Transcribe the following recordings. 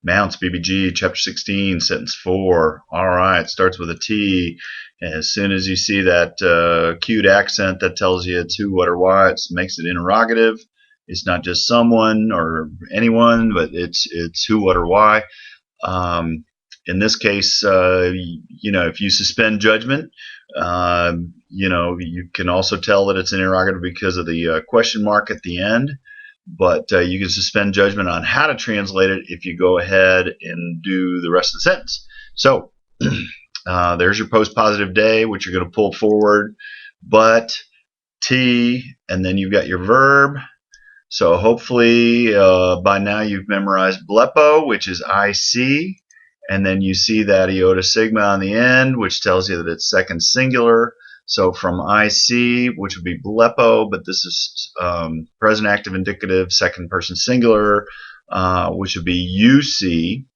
Mounce, BBG, chapter 16, sentence 4. All right, starts with a T. As soon as you see that cute accent that tells you it's who, what, or why, it makes it interrogative. It's not just someone or anyone, but it's who, what, or why. In this case, if you suspend judgment, you can also tell that it's an interrogative because of the question mark at the end. But you can suspend judgment on how to translate it if you go ahead and do the rest of the sentence. So there's your post-positive day, which you're going to pull forward, but T, and then you've got your verb. So hopefully by now you've memorized blepo, which is I see, and then you see that iota sigma on the end, which tells you that it's second singular. So from I see, which would be blepo, but this is present active indicative, second person singular, which would be you see.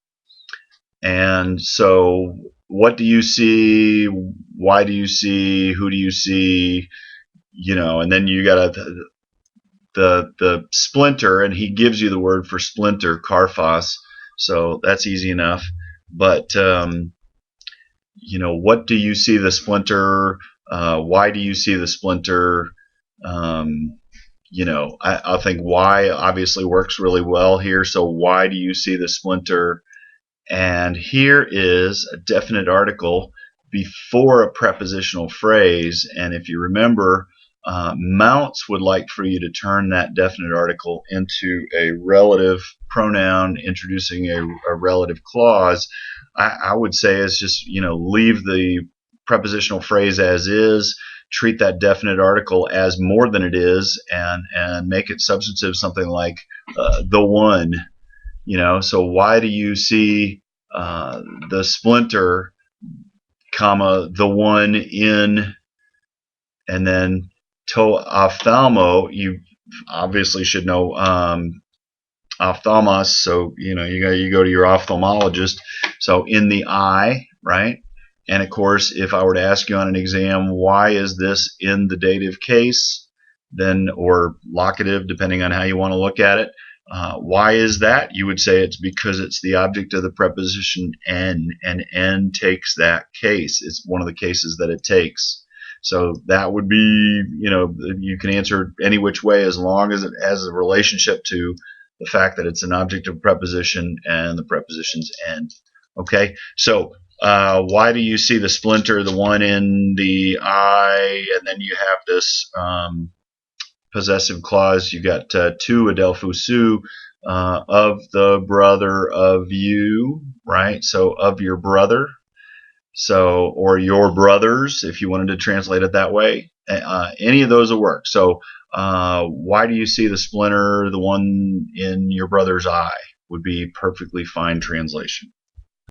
And so what do you see? Why do you see? Who do you see? And then you got the splinter, and he gives you the word for splinter, karphos. So that's easy enough. But what do you see the splinter? Why do you see the splinter? I think why obviously works really well here. So why do you see the splinter? And here is a definite article before a prepositional phrase. And if you remember, Mounce would like for you to turn that definite article into a relative pronoun introducing a relative clause. I would say is just leave the prepositional phrase as is, treat that definite article as more than it is, and make it substantive, something like the one. So why do you see the splinter, comma, the one in, and then to ophthalmo, you obviously should know ophthalmos, so you go to your ophthalmologist. So in the eye, right? And of course, if I were to ask you on an exam, why is this in the dative case, then, or locative, depending on how you want to look at it, why is that? You would say it's because it's the object of the preposition n, and n takes that case. It's one of the cases that it takes. So that would be, you can answer any which way as long as it has a relationship to the fact that it's an object of preposition and the preposition's end. Okay, so why do you see the splinter, the one in the eye, and then you have this possessive clause. You got tu adelphusu, of the brother of you, right? So of your brother. So, or your brothers, if you wanted to translate it that way. Any of those will work. So why do you see the splinter, the one in your brother's eye, would be perfectly fine translation.